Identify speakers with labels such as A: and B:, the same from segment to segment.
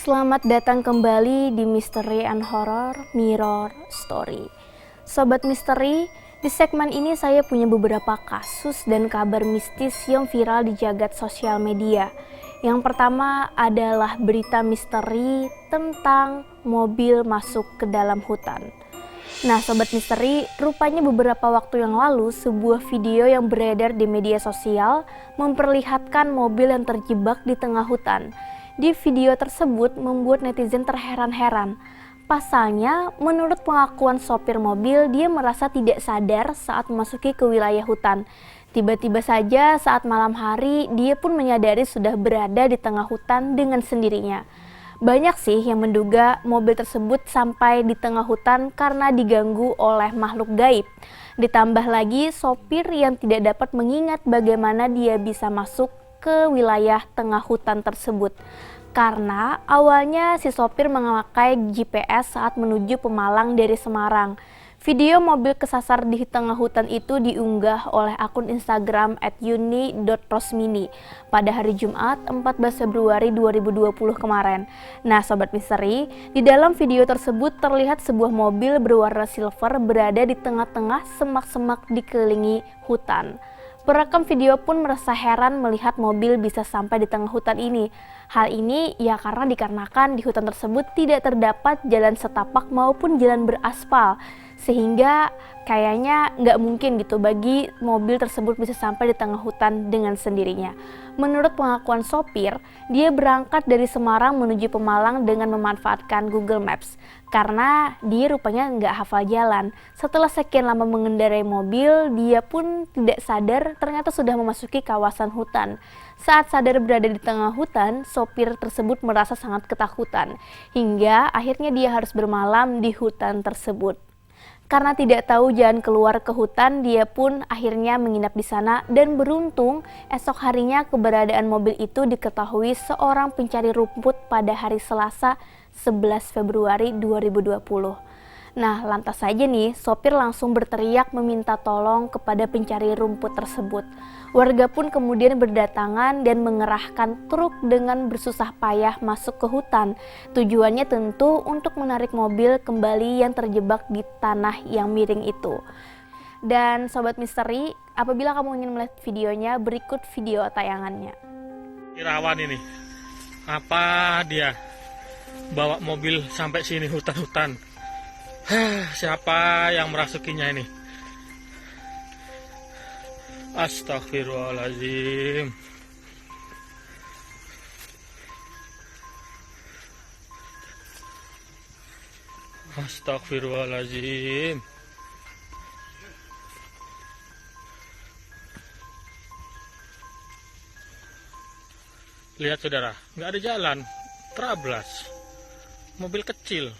A: Selamat datang kembali di Misteri and Horror Mirror Story. Sobat Misteri, di segmen ini saya punya beberapa kasus dan kabar mistis yang viral di jagat sosial media. Yang pertama adalah berita misteri tentang mobil masuk ke dalam hutan. Nah Sobat Misteri, rupanya beberapa waktu yang lalu sebuah video yang beredar di media sosial memperlihatkan mobil yang terjebak di tengah hutan. Di video tersebut membuat netizen terheran-heran. Pasalnya, menurut pengakuan sopir mobil, dia merasa tidak sadar saat memasuki ke wilayah hutan. Tiba-tiba saja saat malam hari, dia pun menyadari sudah berada di tengah hutan dengan sendirinya. Banyak sih yang menduga mobil tersebut sampai di tengah hutan karena diganggu oleh makhluk gaib. Ditambah lagi sopir yang tidak dapat mengingat bagaimana dia bisa masuk ke wilayah tengah hutan tersebut. Karena awalnya si sopir memakai GPS saat menuju Pemalang dari Semarang. Video mobil kesasar di tengah hutan itu diunggah oleh akun Instagram @yuni.rosmini pada hari Jumat 14 Februari 2020 kemarin. Nah Sobat Misteri, di dalam video tersebut terlihat sebuah mobil berwarna silver berada di tengah-tengah semak-semak dikelilingi hutan. Perekam video pun merasa heran melihat mobil bisa sampai di tengah hutan ini. Hal ini ya dikarenakan di hutan tersebut tidak terdapat jalan setapak maupun jalan beraspal. Sehingga kayaknya nggak mungkin gitu bagi mobil tersebut bisa sampai di tengah hutan dengan sendirinya. Menurut pengakuan sopir, dia berangkat dari Semarang menuju Pemalang dengan memanfaatkan Google Maps. Karena dia rupanya nggak hafal jalan. Setelah sekian lama mengendarai mobil, dia pun tidak sadar ternyata sudah memasuki kawasan hutan. Saat sadar berada di tengah hutan, sopir tersebut merasa sangat ketakutan. Hingga akhirnya dia harus bermalam di hutan tersebut. Karena tidak tahu jalan keluar ke hutan, dia pun akhirnya menginap di sana dan beruntung esok harinya keberadaan mobil itu diketahui seorang pencari rumput pada hari Selasa 11 Februari 2020. Nah, lantas saja nih, sopir langsung berteriak meminta tolong kepada pencari rumput tersebut. Warga pun kemudian berdatangan dan mengerahkan truk dengan bersusah payah masuk ke hutan. Tujuannya tentu untuk menarik mobil kembali yang terjebak di tanah yang miring itu. Dan Sobat Misteri, apabila kamu ingin melihat videonya, berikut video tayangannya.
B: Irawan ini, apa dia bawa mobil sampai sini hutan-hutan? Siapa yang merasukinya ini? Astagfirullahaladzim. Astagfirullahaladzim. Lihat saudara, nggak ada jalan, terablas. Mobil kecil.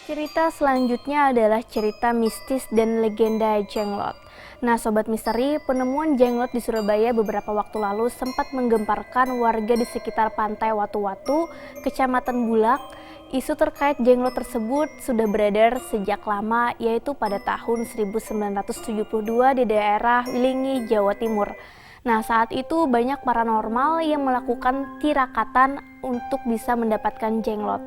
A: Cerita selanjutnya adalah cerita mistis dan legenda jenglot. Nah Sobat Misteri, penemuan jenglot di Surabaya beberapa waktu lalu sempat menggemparkan warga di sekitar Pantai Watu-Watu, Kecamatan Bulak. Isu terkait jenglot tersebut sudah beredar sejak lama, yaitu pada tahun 1972 di daerah Wilingi, Jawa Timur. Nah saat itu banyak paranormal yang melakukan tirakatan untuk bisa mendapatkan jenglot.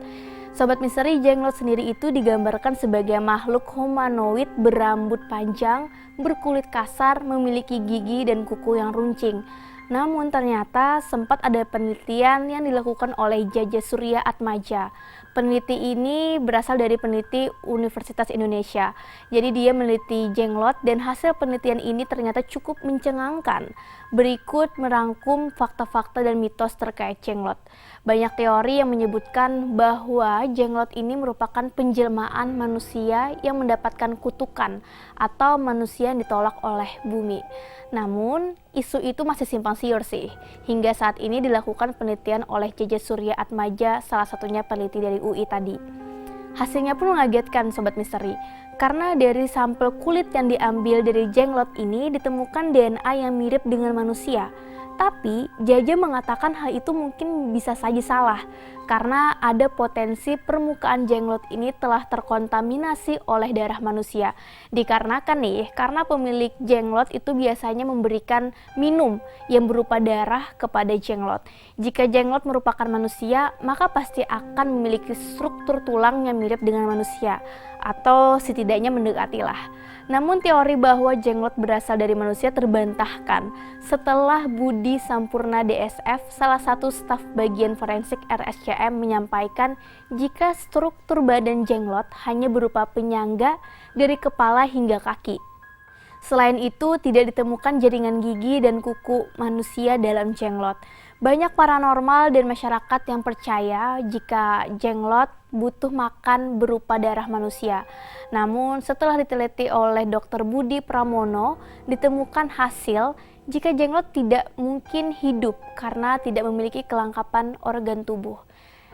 A: Sobat Misteri, jenglot sendiri itu digambarkan sebagai makhluk humanoid berambut panjang, berkulit kasar, memiliki gigi dan kuku yang runcing. Namun ternyata sempat ada penelitian yang dilakukan oleh Jaja Surya Atmaja. Peneliti ini berasal dari peneliti Universitas Indonesia. Jadi dia meneliti jenglot dan hasil penelitian ini ternyata cukup mencengangkan. Berikut merangkum fakta-fakta dan mitos terkait jenglot. Banyak teori yang menyebutkan bahwa jenglot ini merupakan penjelmaan manusia yang mendapatkan kutukan atau manusia yang ditolak oleh bumi. Namun, isu itu masih simpang siur sih. Hingga saat ini dilakukan penelitian oleh Jaja Surya Atmaja, salah satunya peneliti dari UI tadi. Hasilnya pun mengagetkan Sobat Misteri, karena dari sampel kulit yang diambil dari jenglot ini ditemukan DNA yang mirip dengan manusia. Tapi Jaja mengatakan hal itu mungkin bisa saja salah karena ada potensi permukaan jenglot ini telah terkontaminasi oleh darah manusia. Dikarenakan nih, karena pemilik jenglot itu biasanya memberikan minum yang berupa darah kepada jenglot. Jika jenglot merupakan manusia, maka pasti akan memiliki struktur tulang yang mirip dengan manusia atau setidaknya mendekatilah. Namun teori bahwa jenglot berasal dari manusia terbantahkan setelah Budi Sampurna DSF, salah satu staf bagian forensik RSCM, menyampaikan jika struktur badan jenglot hanya berupa penyangga dari kepala hingga kaki. Selain itu, tidak ditemukan jaringan gigi dan kuku manusia dalam jenglot. Banyak paranormal dan masyarakat yang percaya jika jenglot butuh makan berupa darah manusia. Namun setelah diteliti oleh Dr. Budi Pramono, ditemukan hasil jika jenglot tidak mungkin hidup karena tidak memiliki kelengkapan organ tubuh.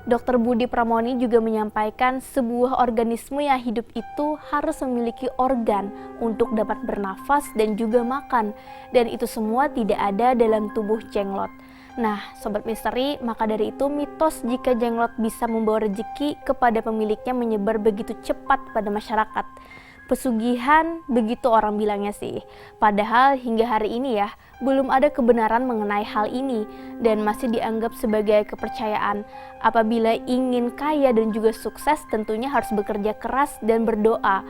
A: Dr. Budi Pramoni juga menyampaikan sebuah organisme yang hidup itu harus memiliki organ untuk dapat bernafas dan juga makan, dan itu semua tidak ada dalam tubuh jenglot. Nah, Sobat Misteri, maka dari itu mitos jika jenglot bisa membawa rezeki kepada pemiliknya menyebar begitu cepat pada masyarakat. Pesugihan, begitu orang bilangnya sih. Padahal hingga hari ini ya, belum ada kebenaran mengenai hal ini dan masih dianggap sebagai kepercayaan. Apabila ingin kaya dan juga sukses, tentunya harus bekerja keras dan berdoa.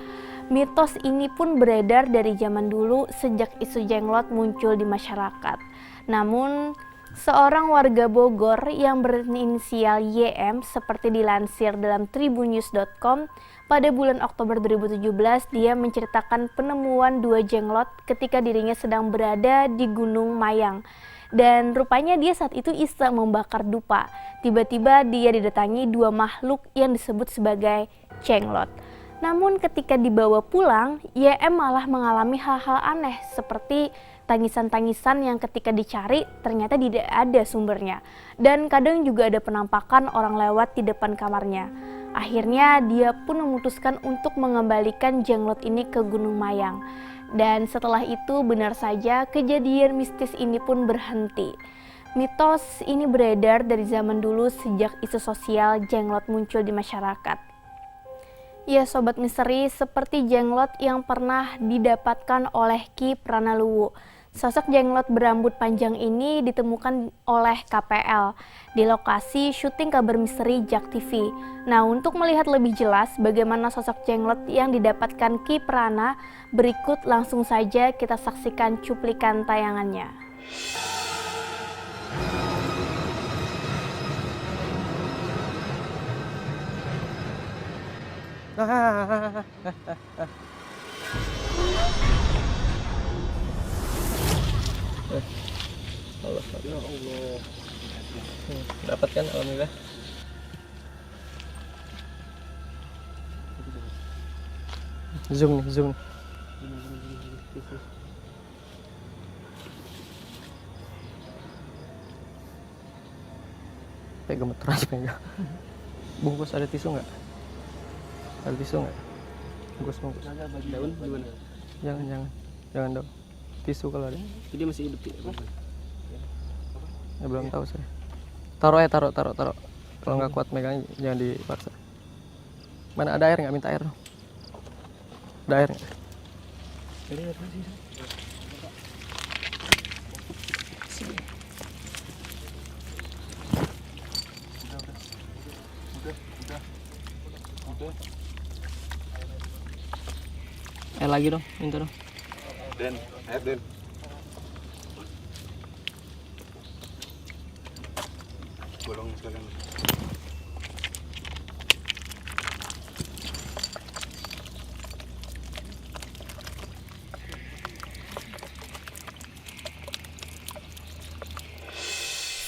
A: Mitos ini pun beredar dari zaman dulu sejak isu jenglot muncul di masyarakat. Namun, seorang warga Bogor yang berinisial YM seperti dilansir dalam tribunnews.com, pada bulan Oktober 2017 dia menceritakan penemuan 2 jenglot ketika dirinya sedang berada di Gunung Mayang. Dan rupanya dia saat itu iseng membakar dupa. Tiba-tiba dia didatangi 2 makhluk yang disebut sebagai jenglot. Namun ketika dibawa pulang, YM malah mengalami hal-hal aneh seperti tangisan-tangisan yang ketika dicari ternyata tidak ada sumbernya. Dan kadang juga ada penampakan orang lewat di depan kamarnya. Akhirnya dia pun memutuskan untuk mengembalikan jenglot ini ke Gunung Mayang. Dan setelah itu benar saja kejadian mistis ini pun berhenti. Mitos ini beredar dari zaman dulu sejak isu sosial jenglot muncul di masyarakat. Ya Sobat Misteri, seperti jenglot yang pernah didapatkan oleh Ki Pranaluwu. Sosok jenglot berambut panjang ini ditemukan oleh KPL di lokasi syuting kabar misteri Jak TV. Nah, untuk melihat lebih jelas bagaimana sosok jenglot yang didapatkan Ki Prana, berikut langsung saja kita saksikan cuplikan tayangannya.
C: Allah. Ya Allah. Dapat kan alhamdulillah. Zoom nih, zoom. Kayak gemeter aja pegang. Bungkus ada tisu nggak? Ada tisu nggak? Bungkus.
D: Daun gimana?
C: Jangan dong. Tisu kalau ada.
D: Dia masih hidup ya?
C: Ya belum tahu saya. Taruh. Kalau nggak kuat megangnya jangan dipaksa. Mana ada air nggak? Minta air. Ada air nggak? Air lagi dong, minta dong.
D: Air Den. Bolong sekalian.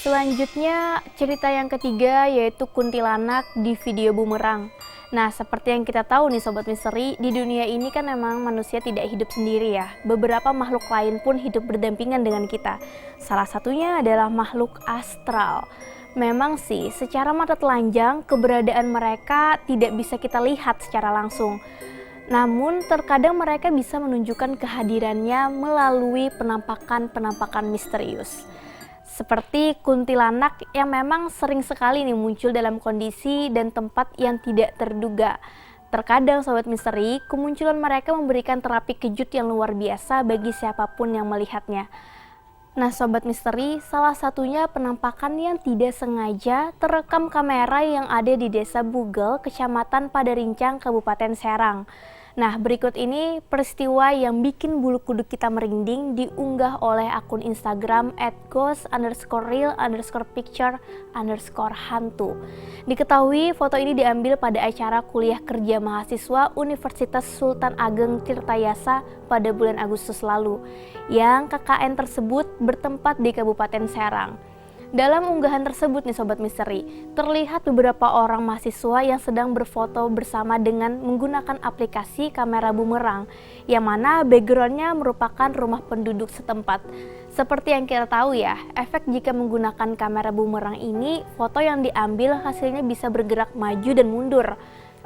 A: Selanjutnya cerita yang ketiga yaitu kuntilanak di video bumerang. Nah, seperti yang kita tahu nih Sobat Misteri, di dunia ini kan memang manusia tidak hidup sendiri ya. Beberapa makhluk lain pun hidup berdampingan dengan kita. Salah satunya adalah makhluk astral. Memang sih, secara mata telanjang keberadaan mereka tidak bisa kita lihat secara langsung. Namun terkadang mereka bisa menunjukkan kehadirannya melalui penampakan-penampakan misterius. Seperti kuntilanak yang memang sering sekali nih muncul dalam kondisi dan tempat yang tidak terduga. Terkadang Sobat Misteri, kemunculan mereka memberikan terapi kejut yang luar biasa bagi siapapun yang melihatnya. Nah Sobat Misteri, salah satunya penampakan yang tidak sengaja terekam kamera yang ada di Desa Bugel, Kecamatan Padarincang, Kabupaten Serang. Nah berikut ini peristiwa yang bikin bulu kuduk kita merinding diunggah oleh akun Instagram @ghost_real_picture_hantu. Diketahui foto ini diambil pada acara kuliah kerja mahasiswa Universitas Sultan Ageng Tirtayasa pada bulan Agustus lalu, yang KKN tersebut bertempat di Kabupaten Serang. Dalam unggahan tersebut nih Sobat Misteri, terlihat beberapa orang mahasiswa yang sedang berfoto bersama dengan menggunakan aplikasi kamera bumerang, yang mana backgroundnya merupakan rumah penduduk setempat. Seperti yang kita tahu ya, efek jika menggunakan kamera bumerang ini, foto yang diambil hasilnya bisa bergerak maju dan mundur.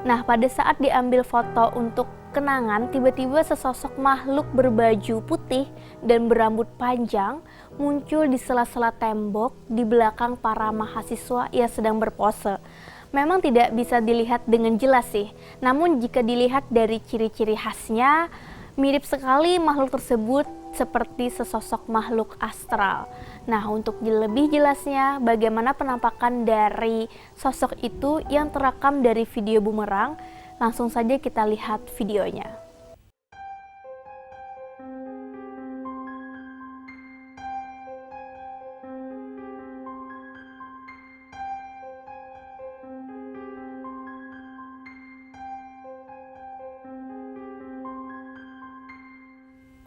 A: Nah, pada saat diambil foto untuk kenangan, tiba-tiba sesosok makhluk berbaju putih dan berambut panjang muncul di sela-sela tembok di belakang para mahasiswa yang sedang berpose. Memang tidak bisa dilihat dengan jelas sih, namun jika dilihat dari ciri-ciri khasnya, mirip sekali makhluk tersebut seperti sesosok makhluk astral. Nah, untuk lebih jelasnya bagaimana penampakan dari sosok itu yang terekam dari video bumerang, langsung saja kita lihat videonya.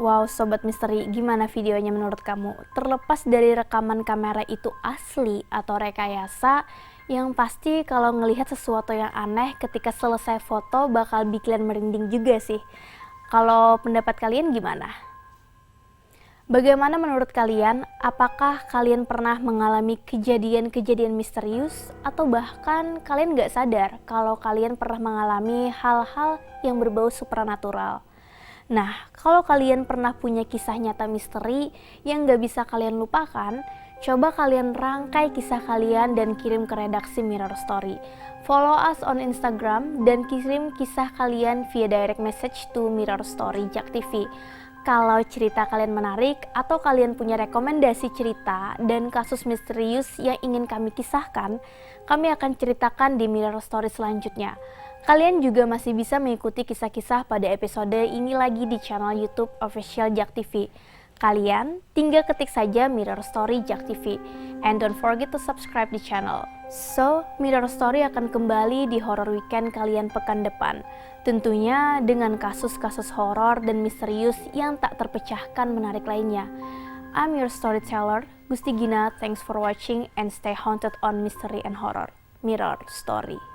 A: Wow Sobat Misteri, gimana videonya menurut kamu? Terlepas dari rekaman kamera itu asli atau rekayasa, yang pasti kalau ngelihat sesuatu yang aneh ketika selesai foto bakal bikin merinding juga sih. Kalau pendapat kalian gimana? Bagaimana menurut kalian? Apakah kalian pernah mengalami kejadian-kejadian misterius? Atau bahkan kalian gak sadar kalau kalian pernah mengalami hal-hal yang berbau supranatural? Nah, kalau kalian pernah punya kisah nyata misteri yang gak bisa kalian lupakan, coba kalian rangkai kisah kalian dan kirim ke redaksi Mirror Story. Follow us on Instagram dan kirim kisah kalian via direct message to Mirror Story Jak TV. Kalau cerita kalian menarik atau kalian punya rekomendasi cerita dan kasus misterius yang ingin kami kisahkan, kami akan ceritakan di Mirror Story selanjutnya. Kalian juga masih bisa mengikuti kisah-kisah pada episode ini lagi di channel YouTube Official Jak TV. Kalian tinggal ketik saja Mirror Story Jak TV. And don't forget to subscribe di channel. So, Mirror Story akan kembali di horror weekend kalian pekan depan. Tentunya dengan kasus-kasus horor dan misterius yang tak terpecahkan menarik lainnya. I'm your storyteller, Gusti Gina. Thanks for watching and stay haunted on mystery and horror. Mirror Story.